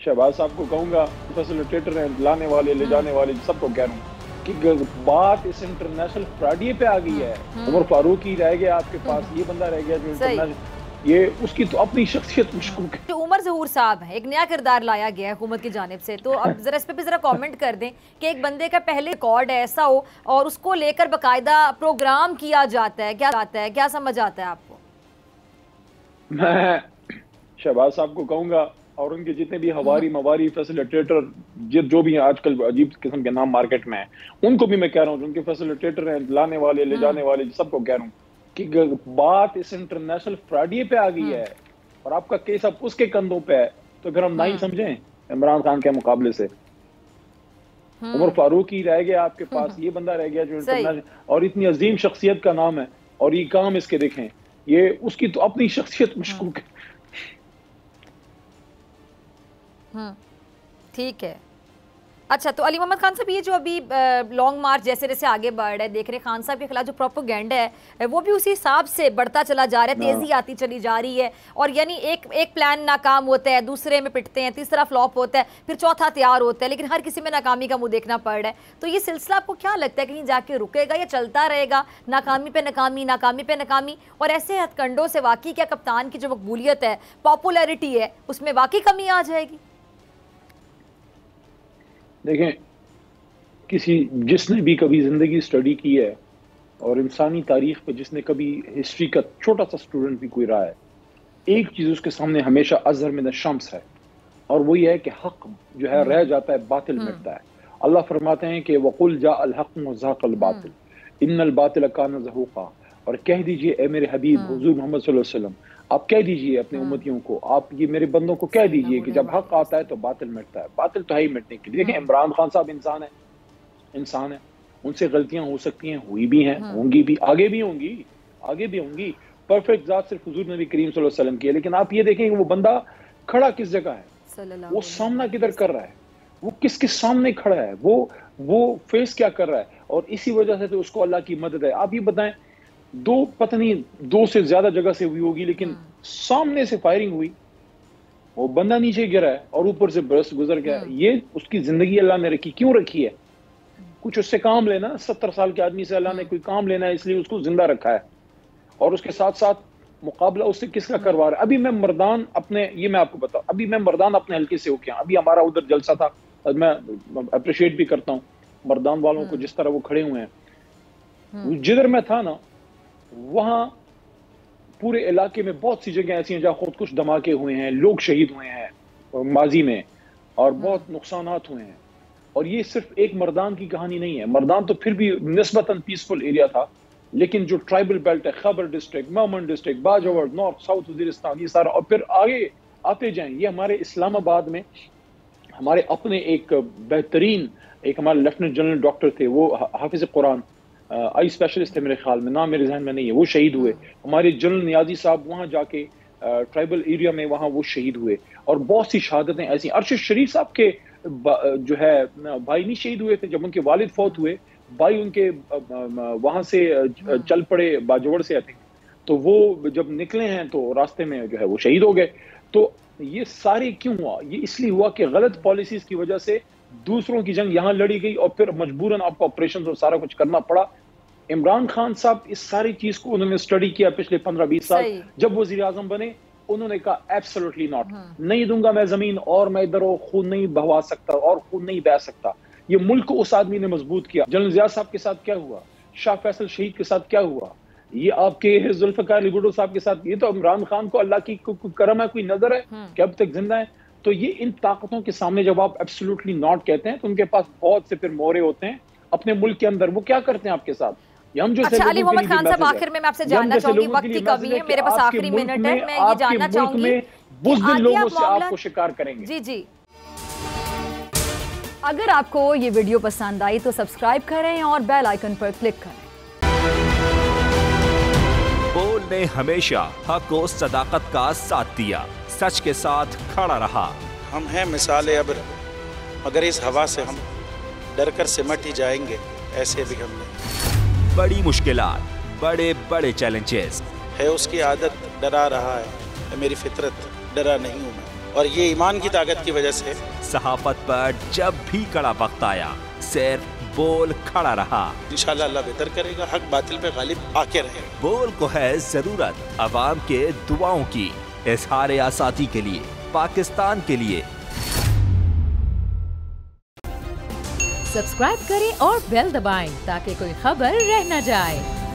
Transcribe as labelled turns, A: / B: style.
A: शहबाज साहब को कहूंगा, फैसिलिटेटर हैं, लाने वाले ले जाने वाले सबको कह रहा हूँ कि बात इस इंटरनेशनल फ्रॉडिये पे आ गई है। उमर फारूक ही रह गया आपके पास, ये बंदा रह गया जो इंटरनेशनल, ये उसकी तो अपनी शख्सियत मशकूक है।
B: उमर ज़हूर साहब है, एक नया किरदार लाया गया है हुकूमत की जानिब से, तो अब जरा इस पे भी जरा कमेंट कर दें कि एक बंदे का पहले रिकॉर्ड ऐसा हो और उसको लेकर बाकायदा प्रोग्राम किया जाता है, क्या समझ आता है आपको?
A: मैं शहबाज साहब को कहूंगा और उनके जितने भी हवारी मवारी फैसिलिटेटर जो भी हैं, आजकल अजीब किस्म के नाम मार्केट में हैं, उनको भी मैं कह रहा हूँ, उनके फैसिलिटेटर हैं, लाने वाले ले जाने वाले सबको कह रहा हूँ कि बात इस इंटरनेशनल फ्रॉडिये पे आ गई है और आपका केस अब उसके कंधों पे है, तो फिर हम ना ही समझें इमरान खान के मुकाबले से। उमर फारूक ही रह गया आपके पास, ये बंदा रह गया जो इंटरनेशनल, और इतनी अजीम शख्सियत का नाम है, और ये काम इसके देखें, ये उसकी तो अपनी शख्सियत मशकूक है।
B: ठीक है। अच्छा, तो अली मोहम्मद खान साहब, ये जो अभी लॉन्ग मार्च जैसे जैसे आगे बढ़ रहा है, देख रहे हैं खान साहब के खिलाफ जो प्रोपेगेंडा है वो भी उसी हिसाब से बढ़ता चला जा रहा है, तेजी आती चली जा रही है, और यानी एक प्लान नाकाम होता है, दूसरे में पिटते हैं, तीसरा फ्लॉप होता है, फिर चौथा तैयार होता है, लेकिन हर किसी में नाकामी का मुंह देखना पड़ रहा है। तो ये सिलसिला आपको क्या लगता है, कहीं जाके रुकेगा या चलता रहेगा, नाकामी पे नाकामी, नाकामी पे नाकामी? और ऐसे हथकंडों से वाकई क्या कप्तान की जो मकबूलियत है, पॉपुलैरिटी है, उसमें वाकई कमी आ जाएगी?
A: देखें, जिसने भी कभी ज़िंदगी स्टडी की है और इंसानी तारीख पे जिसने कभी हिस्ट्री का छोटा सा स्टूडेंट भी कोई रहा है, एक चीज़ उसके सामने हमेशा अज़हर मिन अश-शम्स है, और वो ये है कि हक जो है रह जाता है, बातिल मिटता है। अल्लाह फरमाते हैं कि वक़ुल जाअल हक़ व ज़हक़ल बातिल इन्नल बातिल कान ज़हूक़ा, और कह दीजिए ए मेरे हबीब हुज़ूर मोहम्मद सल्लल्लाहु अलैहि वसल्लम, आप कह दीजिए अपने उम्मतियों को, आप ये मेरे बंदों को कह दीजिए कि जब हक आता है तो बातिल मिटता है। बातिल तो है ही मिटने के लिए। देखिए, इमरान खान साहब इंसान है, उनसे गलतियां हो सकती हैं, हुई भी हैं, होंगी भी, आगे भी होंगी। परफेक्ट ज़ात सिर्फ हुज़ूर नबी करीम सल्लल्लाहु अलैहि वसल्लम की है। लेकिन आप ये देखें कि वो बंदा खड़ा किस जगह है, वो सामना किधर कर रहा है, वो किसके सामने खड़ा है, वो फेस क्या कर रहा है, और इसी वजह से तो उसको अल्लाह की मदद है। आप ये बताएं, दो से ज्यादा जगह से हुई होगी, लेकिन सामने से फायरिंग हुई, वो बंदा नीचे गिरा है और ऊपर से बरस गुजर गया। ये उसकी जिंदगी अल्लाह ने रखी, क्यों रखी है? कुछ उससे काम लेना, 70 साल के आदमी से अल्लाह ने कोई काम लेना है, इसलिए उसको जिंदा रखा है, और उसके साथ साथ मुकाबला उससे किसका करवा रहा है। अभी मैं मर्दान मैं आपको बताऊं, अभी मैं मर्दान अपने हल्के से होके, अभी हमारा उधर जलसा था, मैं अप्रिशिएट भी करता हूँ मर्दान वालों को, जिस तरह वो खड़े हुए हैं। जिधर मैं था ना, वहां पूरे इलाके में बहुत सी जगह ऐसी हैं जहां खुदकुश धमाके हुए हैं, लोग शहीद हुए हैं माजी में, और बहुत नुकसानात हुए हैं। और ये सिर्फ एक मर्दान की कहानी नहीं है। मर्दान तो फिर भी निस्बतन पीसफुल एरिया था, लेकिन जो ट्राइबल बेल्ट है, Khyber district, Mohmand district, Bajaur, north south Waziristan, ये सारा, और फिर आगे आते जाएं, ये हमारे इस्लामाबाद में हमारे अपने एक बेहतरीन, एक हमारे लेफ्टिनेंट जनरल डॉक्टर थे, वो हाफिज कुरान, आई स्पेशलिस्ट थे मेरे ख्याल में, नाम मेरे जहन में नहीं है, वो शहीद हुए। हमारे जनरल नियाजी साहब वहाँ जाके ट्राइबल एरिया में वहाँ वो शहीद हुए, और बहुत सी शहादतें ऐसी। अरशद शरीफ साहब के जो है भाई नहीं शहीद हुए थे, जब उनके वालिद फौत हुए, भाई उनके वहाँ से चल पड़े बाजौड़ से, आई थिंक, तो वो जब निकले हैं तो रास्ते में जो है वो शहीद हो गए। तो ये सारे क्यों हुआ? ये इसलिए हुआ कि गलत पॉलिसीज की वजह से दूसरों की जंग यहाँ लड़ी गई, और फिर मजबूरन आपको ऑपरेशन और सारा कुछ करना पड़ा। इमरान खान साहब इस सारी चीज को उन्होंने स्टडी किया पिछले 15-20 साल। जब वजीर आजम बने, उन्होंने कहा एब्सोल्युटली नॉट, नहीं दूंगा मैं जमीन, और मैं इधर खून नहीं बहवा सकता और खून नहीं बह सकता। ये मुल्क को उस आदमी ने मजबूत किया। जनरल जिया साहब के साथ क्या हुआ, शाह फैसल शहीद के साथ क्या हुआ, ये आपके जुल्फिकार अली भुट्टो साहब के साथ, ये तो इमरान खान को अल्लाह की करम है, कोई नजर है कि अब तक जिंदा है। तो ये इन ताकतों के सामने जब आप एब्सोल्युटली नॉट कहते हैं, तो उनके पास बहुत से फिर मोहरे होते हैं अपने मुल्क के अंदर। वो क्या करते हैं आपके साथ? हम जो
B: अच्छा, अली मोहम्मद खान साहब, आखिर में मैं आपसे जानना चाहूंगी, वक्त की कमी है, मेरे पास आखिरी मिनट है, मैं ये जानना चाहूंगी
A: बुज़दिल लोगों से आपको शिकार करेंगे।
B: जी। अगर आपको ये वीडियो पसंद आई तो सब्सक्राइब करें और बेल आइकन पर क्लिक करें।
C: बोल ने हमेशा हक और सदाकत का साथ दिया, सच के साथ खड़ा रहा।
D: हम हैं मिसाले अब्र, मगर इस हवा से हम डर कर सिमट ही जाएंगे, ऐसे भी हमने।
C: बड़ी मुश्किलात, बड़े बड़े चैलेंजेस
D: है उसकी आदत, डरा रहा है, मेरी फितरत, डरा नहीं हूं मैं। اور یہ ایمان کی طاقت کی وجہ سے
C: صحافت پر جب بھی کڑا وقت آیا صرف بول کھڑا رہا.
D: انشاءاللہ اللہ بہتر کرے گا, حق باطل پہ غالب آ کے رہے.
C: بول کو ہے ضرورت عوام کے دعاؤں کی. اظہار آزادی کے لیے, پاکستان کے لیے.
E: سبسکرائب کریں اور بیل دبائیں تاکہ کوئی خبر رہ نہ جائے.